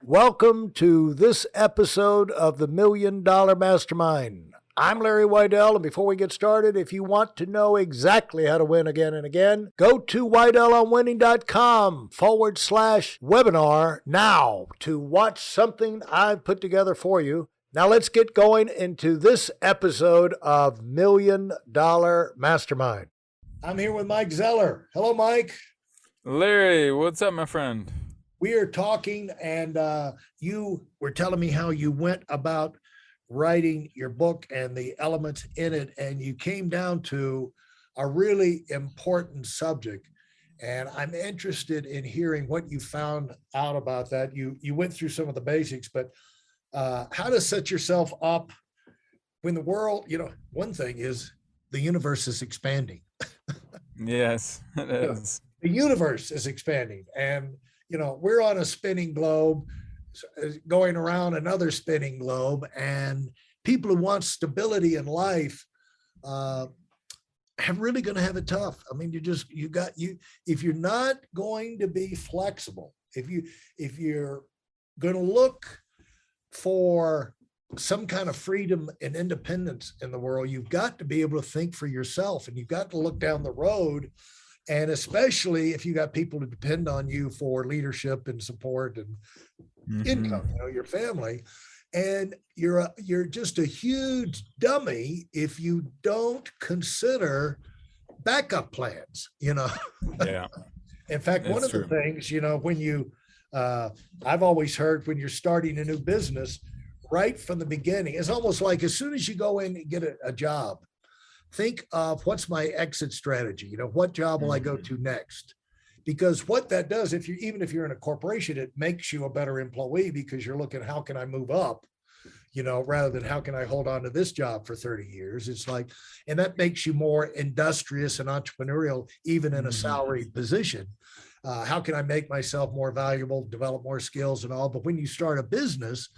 Welcome to this episode of the Million Dollar Mastermind. I'm Larry Weidel, and before we get started, if you want to know exactly how to win again and again, go to weidelonwinning.com/webinar now to watch something I've put together for you. Now let's get going into this episode of Million Dollar Mastermind. I'm here with Mike Zeller. Hello, Mike. Larry, what's up, my friend? We are talking, and you were telling me how you went about writing your book and the elements in it, and you came down to a really important subject. And I'm interested in hearing what you found out about that. You went through some of the basics, but how to set yourself up when the world, one thing is the universe is expanding. Yes, it is. The universe is expanding, and we're on a spinning globe going around another spinning globe, and people who want stability in life are really going to have it tough. I mean, if you're not going to be flexible, if you're going to look for some kind of freedom and independence in the world, you've got to be able to think for yourself, and you've got to look down the road. And especially if you got people to depend on you for leadership and support and income, your family, and you're just a huge dummy if you don't consider backup plans. Yeah. In fact, one of the things, when I've always heard when you're starting a new business, right from the beginning, it's almost like as soon as you go in and get a job, think of what's my exit strategy? What job will I go to next? Because what that does, even if you're in a corporation, it makes you a better employee because you're looking, how can I move up? Rather than how can I hold on to this job for 30 years? It's like, and that makes you more industrious and entrepreneurial, even in a salaried position. How can I make myself more valuable, develop more skills and all? But when you start a business,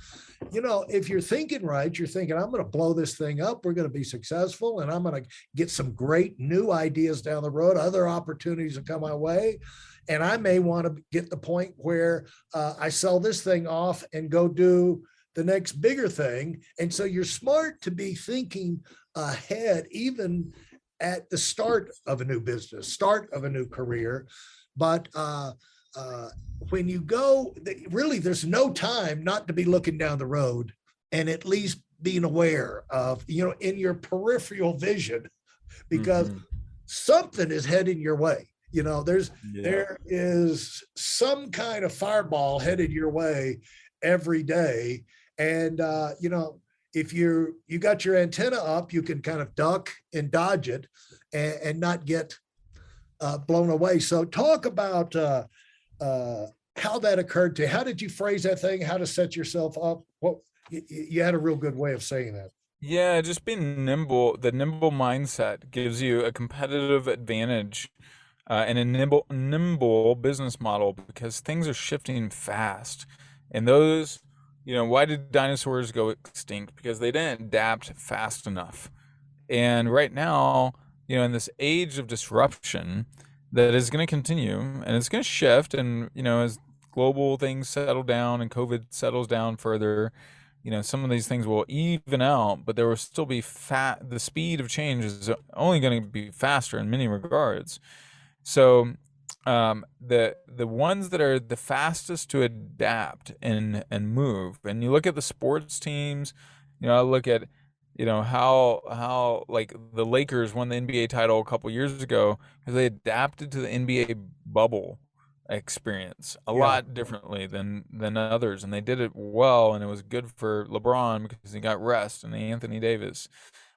if you're thinking right, you're thinking, I'm going to blow this thing up. We're going to be successful, and I'm going to get some great new ideas down the road. Other opportunities will come my way. And I may want to get the point where I sell this thing off and go do the next bigger thing. And so you're smart to be thinking ahead, even at the start of a new business, start of a new career. But when you go, really, there's no time not to be looking down the road and at least being aware of, in your peripheral vision, because something is heading your way. There is some kind of fireball headed your way every day. And, if you got your antenna up, you can kind of duck and dodge it and not get blown away. So talk about how that occurred to you. How did you phrase that thing? How to set yourself up? What you had a real good way of saying that. Yeah, just being nimble. The nimble mindset gives you a competitive advantage and a nimble business model because things are shifting fast. And those, why did dinosaurs go extinct? Because they didn't adapt fast enough. And right now, in this age of disruption that is going to continue and it's going to shift, and as global things settle down and COVID settles down further, some of these things will even out, but there will still be the speed of change is only going to be faster in many regards. So the ones that are the fastest to adapt and move, and you look at the sports teams, I look at how like the Lakers won the NBA title a couple years ago because they adapted to the NBA bubble experience a lot differently than others, and they did it well, and it was good for LeBron because he got rest, and Anthony Davis.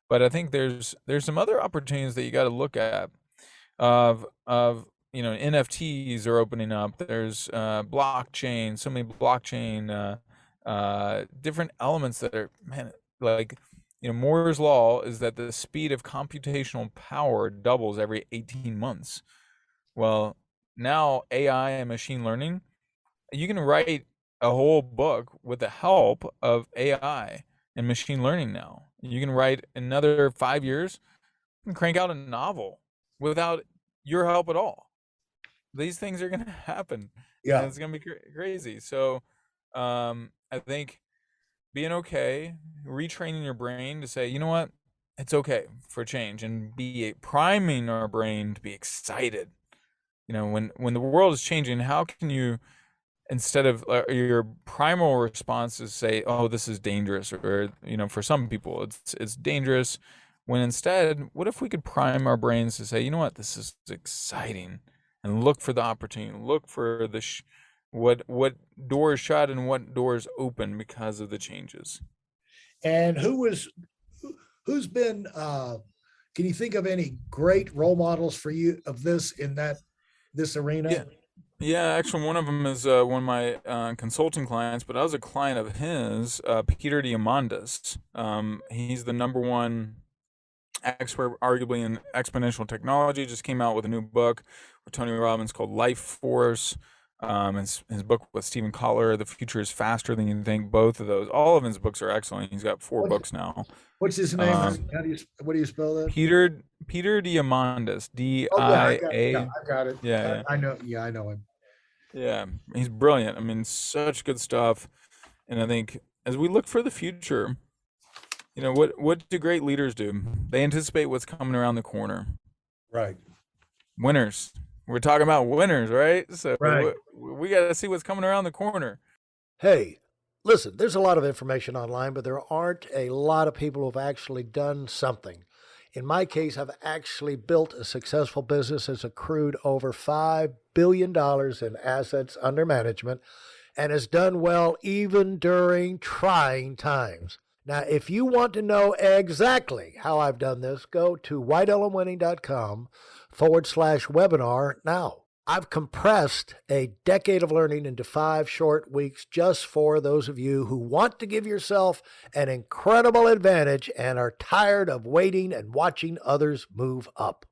But I think there's some other opportunities that you got to look at of NFTs are opening up. There's blockchain, so many blockchain different elements that are, man, like Moore's law is that the speed of computational power doubles every 18 months. Well, now AI and machine learning, you can write a whole book with the help of AI and machine learning now. You can write another 5 years and crank out a novel without your help at all. These things are going to happen. Yeah. And it's going to be crazy. So I think being okay, retraining your brain to say, you know what, it's okay for change, and be priming our brain to be excited. When the world is changing, how can you, instead of your primal response is say, oh, this is dangerous, or for some people it's dangerous, when instead, what if we could prime our brains to say, you know what, this is exciting, and look for the opportunity, look for what doors shut and what doors open because of the changes. And who's been can you think of any great role models for you of this in this arena? Yeah. Yeah, actually, one of them is one of my consulting clients, but I was a client of his, Peter Diamandis. He's the number one expert, arguably, in exponential technology. Just came out with a new book with Tony Robbins called Life Force. His book with Stephen Kotler, The Future is Faster Than You Think. Both of those, all of his books are excellent. He's got 4 What's books now. what's his name? What do you spell that? Peter Diamandis, Oh yeah, Dia. I got it. Yeah, yeah. I know. Yeah, I know him. Yeah, he's brilliant. I mean, such good stuff. And I think as we look for the future, what do great leaders do? They anticipate what's coming around the corner. Right. Winners. We're talking about winners, right? So Right. we got to see what's coming around the corner. Hey, listen, there's a lot of information online, but there aren't a lot of people who've actually done something. In my case, I've actually built a successful business that's accrued over $5 billion in assets under management and has done well even during trying times. Now, if you want to know exactly how I've done this, go to whitelmwinning.com/webinar now. I've compressed a decade of learning into 5 short weeks just for those of you who want to give yourself an incredible advantage and are tired of waiting and watching others move up.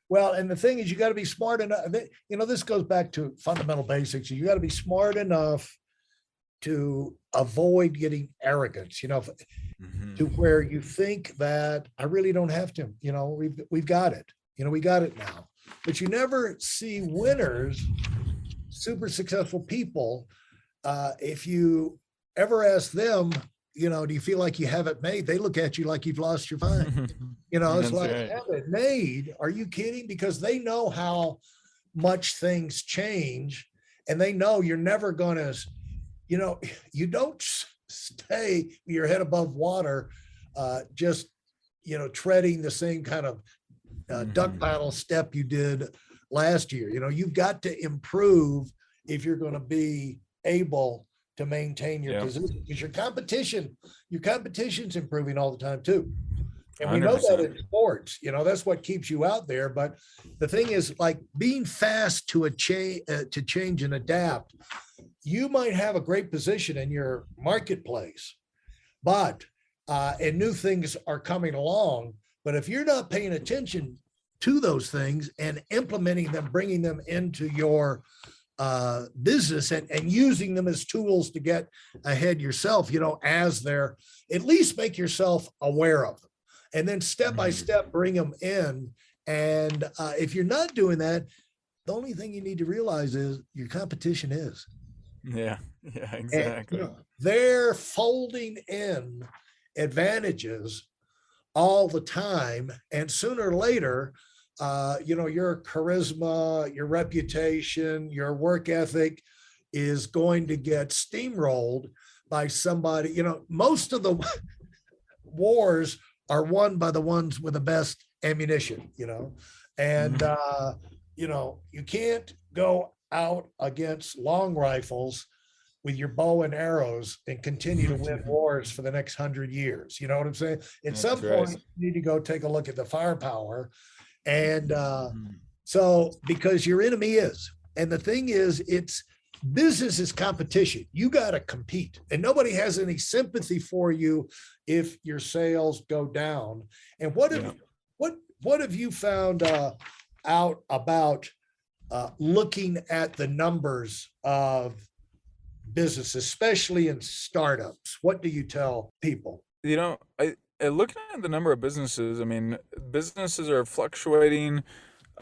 Well, and the thing is, you got to be smart enough. This goes back to fundamental basics. You got to be smart enough to avoid getting arrogance, to where you think that I really don't have to, we've got it, we got it now. But you never see winners, super successful people. If you ever ask them, do you feel like you have it made? They look at you like you've lost your mind. It's like, right. Have it made? Are you kidding? Because they know how much things change, and they know you're never going to, you don't stay with your head above water, just, treading the same kind of duck paddle step you did last year. You've got to improve if you're going to be able to maintain your position, because your competition's improving all the time too. And 100%. We know that in sports, that's what keeps you out there. But the thing is, like, being fast to change and adapt. You might have a great position in your marketplace, but and new things are coming along. But if you're not paying attention to those things and implementing them, bringing them into your business and using them as tools to get ahead yourself, as they're, at least make yourself aware of them, and then step by step bring them in. And if you're not doing that, the only thing you need to realize is your competition is. Yeah, exactly. And, they're folding in advantages all the time, and sooner or later, your charisma, your reputation, your work ethic is going to get steamrolled by somebody. Most of the wars are won by the ones with the best ammunition, and you can't go out against long rifles with your bow and arrows and continue to win wars for the next 100 years. You know what I'm saying? At some point, you need to go take a look at the firepower. And so, because your enemy is, and the thing is, it's business is competition. You got to compete, and nobody has any sympathy for you if your sales go down. And what have you found out about looking at the numbers of business, especially in startups? What do you tell people? Looking at the number of businesses, I mean, businesses are fluctuating,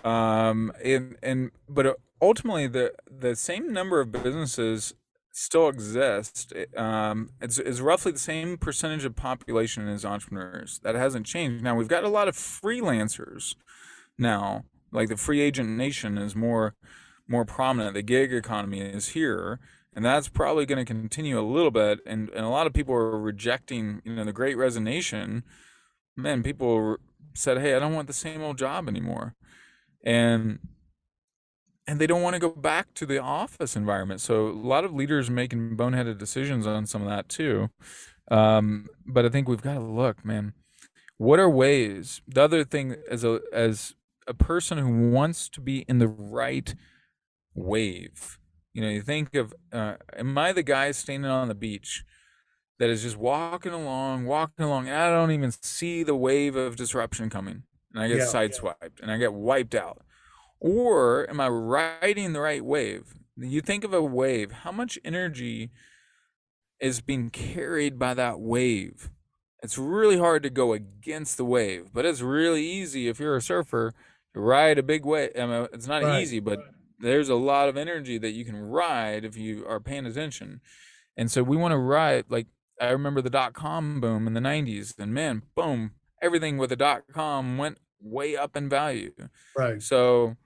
but ultimately the same number of businesses still exist. It's roughly the same percentage of population as entrepreneurs. That hasn't changed. Now we've got a lot of freelancers now. Like the free agent nation is more prominent. The gig economy is here, and that's probably going to continue a little bit. And a lot of people are rejecting, the Great Resignation. Man, people said, "Hey, I don't want the same old job anymore," and they don't want to go back to the office environment. So a lot of leaders are making boneheaded decisions on some of that too. But I think we've got to look, man. What are ways? The other thing, as a person who wants to be in the right wave, you think of, am I the guy standing on the beach that is just walking along, and I don't even see the wave of disruption coming, and I get sideswiped and I get wiped out? Or am I riding the right wave? You think of a wave, how much energy is being carried by that wave? It's really hard to go against the wave, but it's really easy if you're a surfer to ride a big wave. I mean, it's not easy, but there's a lot of energy that you can ride if you are paying attention. And so we want to ride, like, I remember the .com boom in the 90s, and man, boom, everything with the .com went way up in value. Right. So,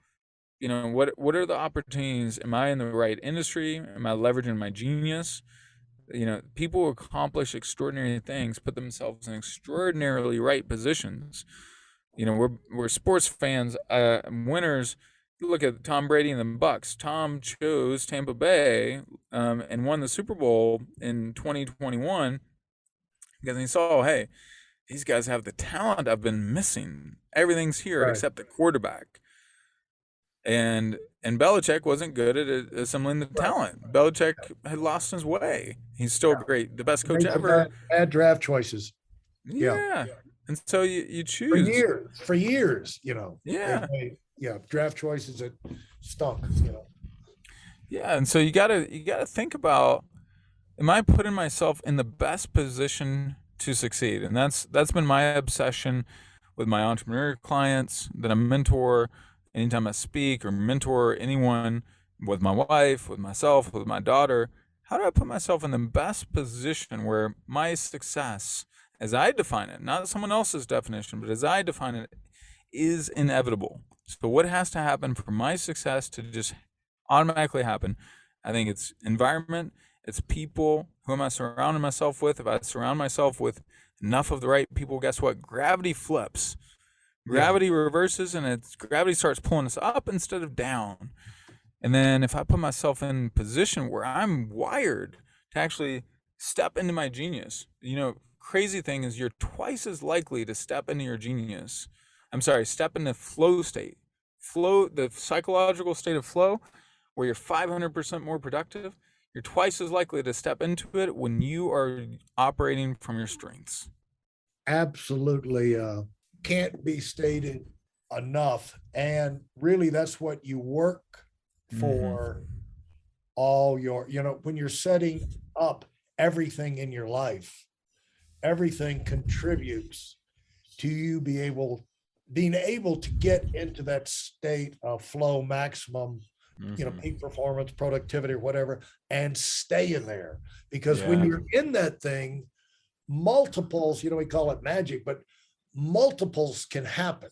what are the opportunities? Am I in the right industry? Am I leveraging my genius? People who accomplish extraordinary things put themselves in extraordinarily right positions. We're sports fans, winners. You look at Tom Brady and the Bucks. Tom chose Tampa Bay and won the Super Bowl in 2021 because he saw, hey, these guys have the talent I've been missing. Everything's here except the quarterback. And Belichick wasn't good at assembling the talent. Belichick had lost his way. He's still great, the best coach ever. Bad draft choices. Yeah. And so you choose for years, Yeah. Draft choices that stunk, Yeah, and so you gotta think about, am I putting myself in the best position to succeed? And that's been my obsession with my entrepreneur clients that I mentor. Anytime I speak or mentor anyone, with my wife, with myself, with my daughter, how do I put myself in the best position where my success, as I define it, not someone else's definition, but as I define it, is inevitable? So what has to happen for my success to just automatically happen? I think it's environment, it's people. Who am I surrounding myself with? If I surround myself with enough of the right people, guess what? Gravity flips. Gravity reverses, and gravity starts pulling us up instead of down. And then if I put myself in a position where I'm wired to actually step into my genius, crazy thing is you're twice as likely to step into your genius. Step into flow state. The psychological state of flow, where you're 500% more productive. You're twice as likely to step into it when you are operating from your strengths. Absolutely. Can't be stated enough. And really, that's what you work for all your, when you're setting up everything in your life, everything contributes to you being able to get into that state of flow, maximum, peak performance, productivity, or whatever, and stay in there. Because when you're in that thing, multiples, we call it magic, but multiples can happen.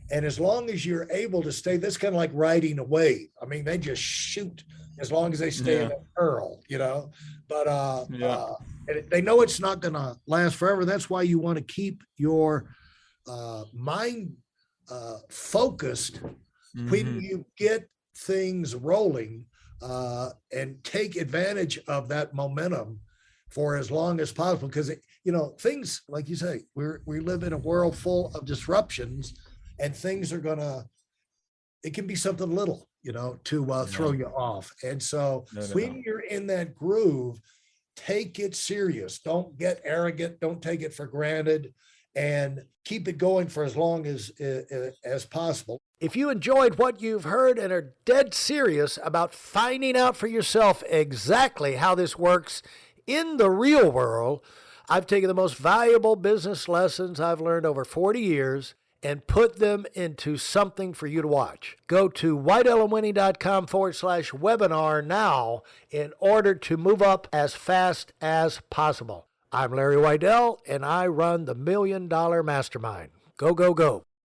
And as long as you're able to stay, that's kind of like riding a wave. I mean, they just shoot as long as they stay in a curl, but they know it's not going to last forever. That's why you want to keep your mind focused when you get things rolling, and take advantage of that momentum for as long as possible. Because things, like you say, we live in a world full of disruptions, and things are it can be something little, to throw you off. And so when you're in that groove, take it serious. Don't get arrogant. Don't take it for granted, and keep it going for as long as possible. If you enjoyed what you've heard and are dead serious about finding out for yourself exactly how this works in the real world, I've taken the most valuable business lessons I've learned over 40 years and put them into something for you to watch. Go to whiteelemwinning.com/webinar now in order to move up as fast as possible. I'm Larry Weidel, and I run the $1 Million Mastermind. Go, go, go.